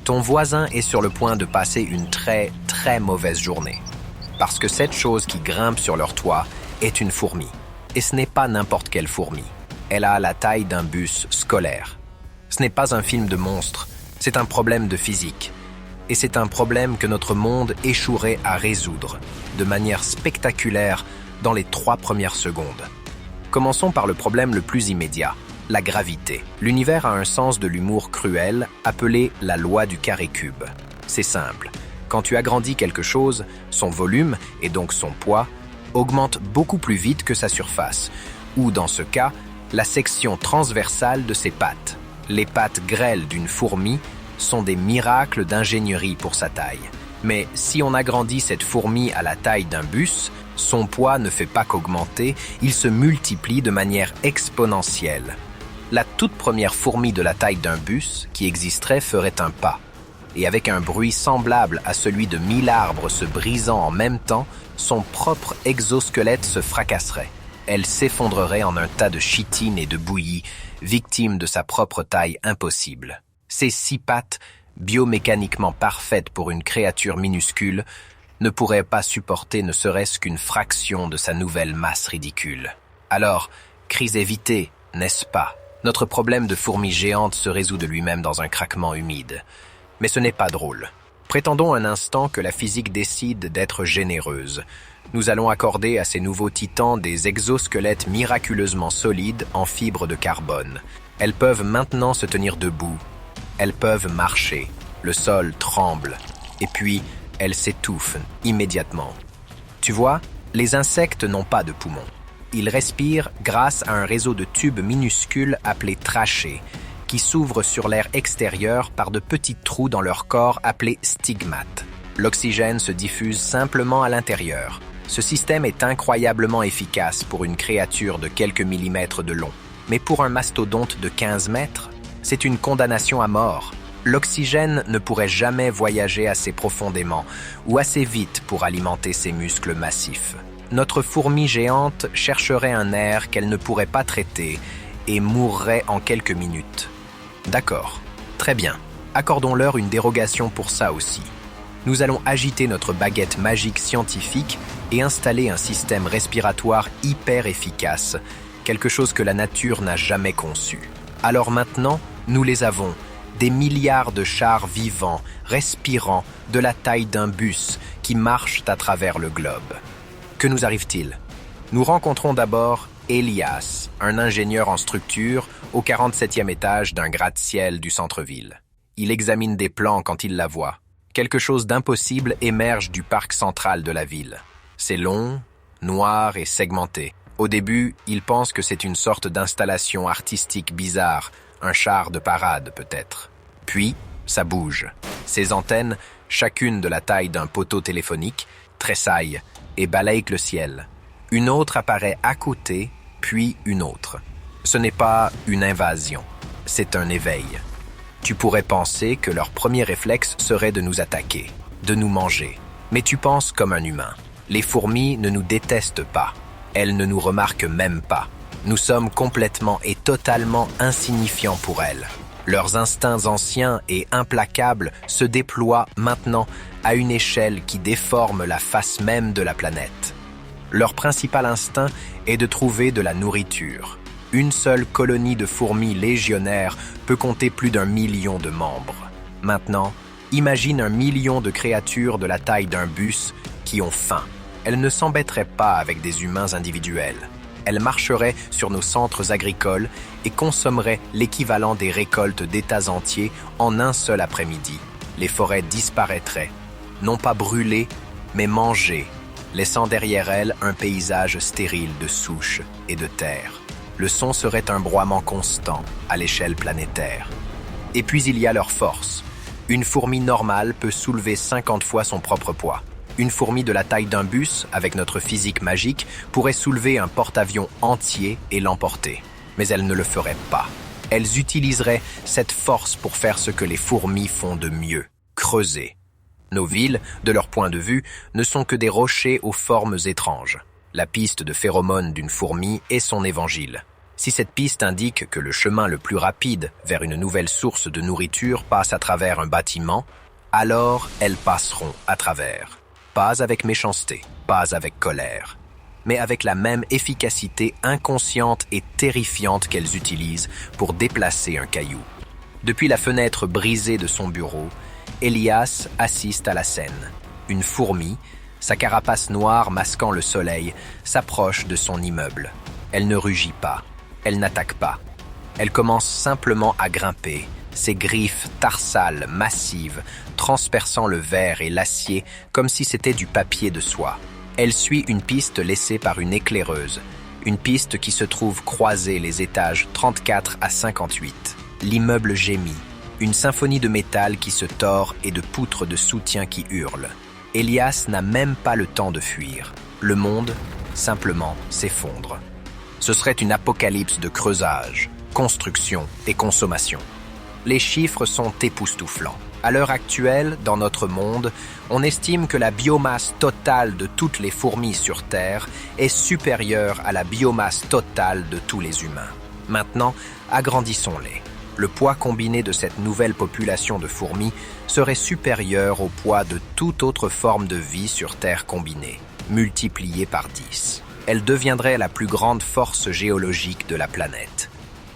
Ton voisin est sur le point de passer une très, très mauvaise journée. Parce que cette chose qui grimpe sur leur toit est une fourmi. Et ce n'est pas n'importe quelle fourmi. Elle a la taille d'un bus scolaire. Ce n'est pas un film de monstre, c'est un problème de physique. Et c'est un problème que notre monde échouerait à résoudre, de manière spectaculaire, dans les 3 premières secondes. Commençons par le problème le plus immédiat, la gravité. L'univers a un sens de l'humour cruel, appelé la loi du carré cube. C'est simple. Quand tu agrandis quelque chose, son volume, et donc son poids, augmente beaucoup plus vite que sa surface, ou dans ce cas, la section transversale de ses pattes. Les pattes grêles d'une fourmi sont des miracles d'ingénierie pour sa taille. Mais si on agrandit cette fourmi à la taille d'un bus, son poids ne fait pas qu'augmenter, il se multiplie de manière exponentielle. La toute première fourmi de la taille d'un bus qui existerait ferait un pas. Et avec un bruit semblable à celui de 1000 arbres se brisant en même temps, son propre exosquelette se fracasserait. Elle s'effondrerait en un tas de chitine et de bouillie, victime de sa propre taille impossible. Ses 6 pattes, biomécaniquement parfaites pour une créature minuscule, ne pourraient pas supporter ne serait-ce qu'une fraction de sa nouvelle masse ridicule. Alors, crise évitée, n'est-ce pas? Notre problème de fourmi géante se résout de lui-même dans un craquement humide. Mais ce n'est pas drôle. Prétendons un instant que la physique décide d'être généreuse. Nous allons accorder à ces nouveaux titans des exosquelettes miraculeusement solides en fibres de carbone. Elles peuvent maintenant se tenir debout. Elles peuvent marcher. Le sol tremble. Et puis, elles s'étouffent immédiatement. Tu vois, les insectes n'ont pas de poumons. Ils respirent grâce à un réseau de tubes minuscules appelés trachées, qui s'ouvrent sur l'air extérieur par de petits trous dans leur corps appelés stigmates. L'oxygène se diffuse simplement à l'intérieur. Ce système est incroyablement efficace pour une créature de quelques millimètres de long. Mais pour un mastodonte de 15 mètres, c'est une condamnation à mort. L'oxygène ne pourrait jamais voyager assez profondément ou assez vite pour alimenter ses muscles massifs. Notre fourmi géante chercherait un air qu'elle ne pourrait pas traiter et mourrait en quelques minutes. D'accord, très bien. Accordons-leur une dérogation pour ça aussi. Nous allons agiter notre baguette magique scientifique et installer un système respiratoire hyper efficace, quelque chose que la nature n'a jamais conçu. Alors maintenant, nous les avons, des milliards de chars vivants, respirants, de la taille d'un bus, qui marchent à travers le globe. Que nous arrive-t-il? Nous rencontrons d'abord Elias, un ingénieur en structure, au 47e étage d'un gratte-ciel du centre-ville. Il examine des plans quand il la voit. Quelque chose d'impossible émerge du parc central de la ville. C'est long, noir et segmenté. Au début, il pense que c'est une sorte d'installation artistique bizarre, un char de parade peut-être. Puis, ça bouge. Ses antennes, chacune de la taille d'un poteau téléphonique, tressaillent et balayent le ciel. Une autre apparaît à côté, puis une autre. Ce n'est pas une invasion, c'est un éveil. Tu pourrais penser que leur premier réflexe serait de nous attaquer, de nous manger. Mais tu penses comme un humain. Les fourmis ne nous détestent pas. Elles ne nous remarquent même pas. Nous sommes complètement et totalement insignifiants pour elles. Leurs instincts anciens et implacables se déploient maintenant à une échelle qui déforme la face même de la planète. Leur principal instinct est de trouver de la nourriture. Une seule colonie de fourmis légionnaires peut compter plus d'1 million de membres. Maintenant, imagine 1 million de créatures de la taille d'un bus qui ont faim. Elles ne s'embêteraient pas avec des humains individuels. Elles marcheraient sur nos centres agricoles et consommeraient l'équivalent des récoltes d'États entiers en un seul après-midi. Les forêts disparaîtraient, non pas brûlées, mais mangées, laissant derrière elles un paysage stérile de souches et de terre. Le son serait un broiement constant à l'échelle planétaire. Et puis il y a leur force. Une fourmi normale peut soulever 50 fois son propre poids. Une fourmi de la taille d'un bus, avec notre physique magique, pourrait soulever un porte-avions entier et l'emporter. Mais elles ne le feraient pas. Elles utiliseraient cette force pour faire ce que les fourmis font de mieux, creuser. Nos villes, de leur point de vue, ne sont que des rochers aux formes étranges. La piste de phéromones d'une fourmi est son évangile. Si cette piste indique que le chemin le plus rapide vers une nouvelle source de nourriture passe à travers un bâtiment, alors elles passeront à travers. Pas avec méchanceté, pas avec colère, mais avec la même efficacité inconsciente et terrifiante qu'elles utilisent pour déplacer un caillou. Depuis la fenêtre brisée de son bureau, Elias assiste à la scène. Une fourmi, sa carapace noire masquant le soleil, s'approche de son immeuble. Elle ne rugit pas, elle n'attaque pas. Elle commence simplement à grimper, ses griffes tarsales massives transperçant le verre et l'acier comme si c'était du papier de soie. Elle suit une piste laissée par une éclaireuse, une piste qui se trouve croiser les étages 34 à 58. L'immeuble gémit, une symphonie de métal qui se tord et de poutres de soutien qui hurlent. Elias n'a même pas le temps de fuir. Le monde, simplement, s'effondre. Ce serait une apocalypse de creusage, construction et consommation. Les chiffres sont époustouflants. À l'heure actuelle, dans notre monde, on estime que la biomasse totale de toutes les fourmis sur Terre est supérieure à la biomasse totale de tous les humains. Maintenant, agrandissons-les. Le poids combiné de cette nouvelle population de fourmis serait supérieur au poids de toute autre forme de vie sur Terre combinée, multiplié par 10. Elle deviendrait la plus grande force géologique de la planète.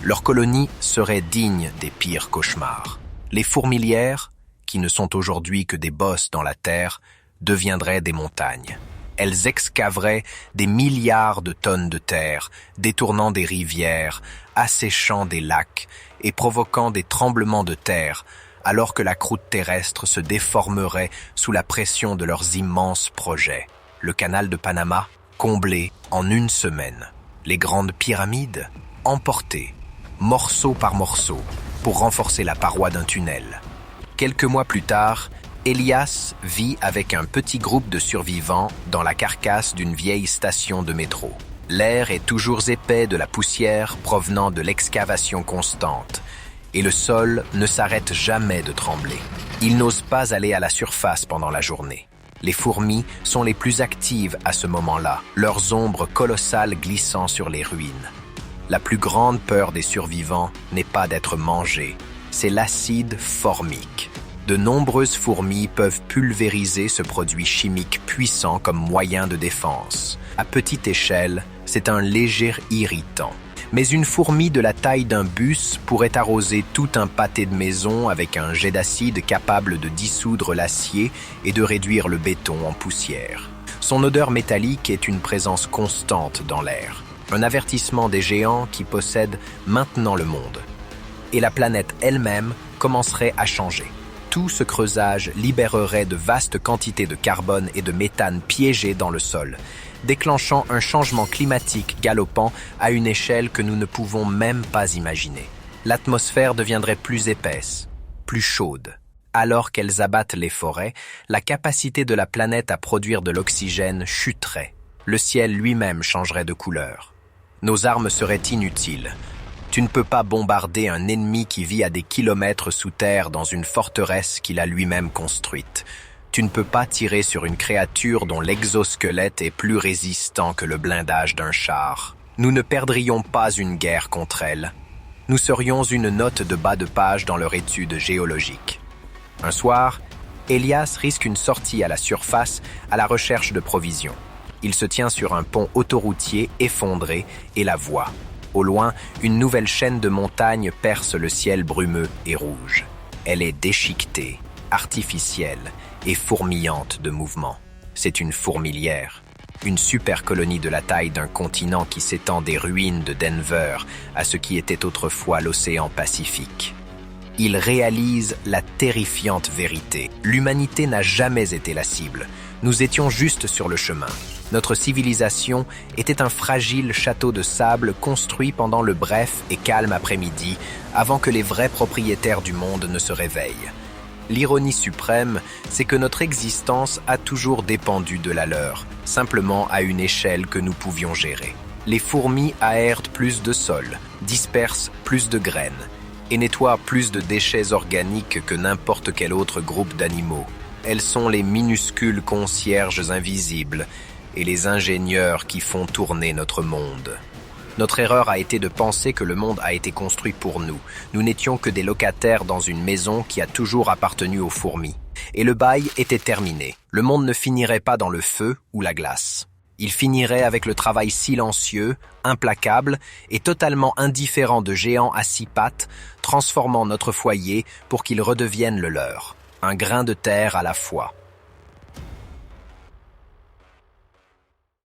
Leur colonie serait digne des pires cauchemars. Les fourmilières, qui ne sont aujourd'hui que des bosses dans la terre, deviendraient des montagnes. Elles excaveraient des milliards de tonnes de terre, détournant des rivières, asséchant des lacs et provoquant des tremblements de terre, alors que la croûte terrestre se déformerait sous la pression de leurs immenses projets. Le canal de Panama, comblé en une semaine. Les grandes pyramides, emportées, morceau par morceau, pour renforcer la paroi d'un tunnel. Quelques mois plus tard, Elias vit avec un petit groupe de survivants dans la carcasse d'une vieille station de métro. L'air est toujours épais de la poussière provenant de l'excavation constante, et le sol ne s'arrête jamais de trembler. Il n'ose pas aller à la surface pendant la journée. Les fourmis sont les plus actives à ce moment-là, leurs ombres colossales glissant sur les ruines. La plus grande peur des survivants n'est pas d'être mangés, c'est l'acide formique. De nombreuses fourmis peuvent pulvériser ce produit chimique puissant comme moyen de défense. À petite échelle, c'est un léger irritant. Mais une fourmi de la taille d'un bus pourrait arroser tout un pâté de maison avec un jet d'acide capable de dissoudre l'acier et de réduire le béton en poussière. Son odeur métallique est une présence constante dans l'air. Un avertissement des géants qui possèdent maintenant le monde. Et la planète elle-même commencerait à changer. Tout ce creusage libérerait de vastes quantités de carbone et de méthane piégés dans le sol, déclenchant un changement climatique galopant à une échelle que nous ne pouvons même pas imaginer. L'atmosphère deviendrait plus épaisse, plus chaude. Alors qu'elles abattent les forêts, la capacité de la planète à produire de l'oxygène chuterait. Le ciel lui-même changerait de couleur. Nos armes seraient inutiles. Tu ne peux pas bombarder un ennemi qui vit à des kilomètres sous terre dans une forteresse qu'il a lui-même construite. Tu ne peux pas tirer sur une créature dont l'exosquelette est plus résistant que le blindage d'un char. Nous ne perdrions pas une guerre contre elle. Nous serions une note de bas de page dans leur étude géologique. Un soir, Elias risque une sortie à la surface à la recherche de provisions. Il se tient sur un pont autoroutier effondré et la voit. Au loin, une nouvelle chaîne de montagnes perce le ciel brumeux et rouge. Elle est déchiquetée, artificielle et fourmillante de mouvement. C'est une fourmilière, une super colonie de la taille d'un continent qui s'étend des ruines de Denver à ce qui était autrefois l'océan Pacifique. Il réalise la terrifiante vérité. L'humanité n'a jamais été la cible. Nous étions juste sur le chemin. Notre civilisation était un fragile château de sable construit pendant le bref et calme après-midi, avant que les vrais propriétaires du monde ne se réveillent. L'ironie suprême, c'est que notre existence a toujours dépendu de la leur, simplement à une échelle que nous pouvions gérer. Les fourmis aèrent plus de sol, dispersent plus de graines, et nettoient plus de déchets organiques que n'importe quel autre groupe d'animaux. Elles sont les minuscules concierges invisibles, et les ingénieurs qui font tourner notre monde. Notre erreur a été de penser que le monde a été construit pour nous. Nous n'étions que des locataires dans une maison qui a toujours appartenu aux fourmis. Et le bail était terminé. Le monde ne finirait pas dans le feu ou la glace. Il finirait avec le travail silencieux, implacable et totalement indifférent de géants à six pattes, transformant notre foyer pour qu'il redevienne le leur. Un grain de terre à la fois.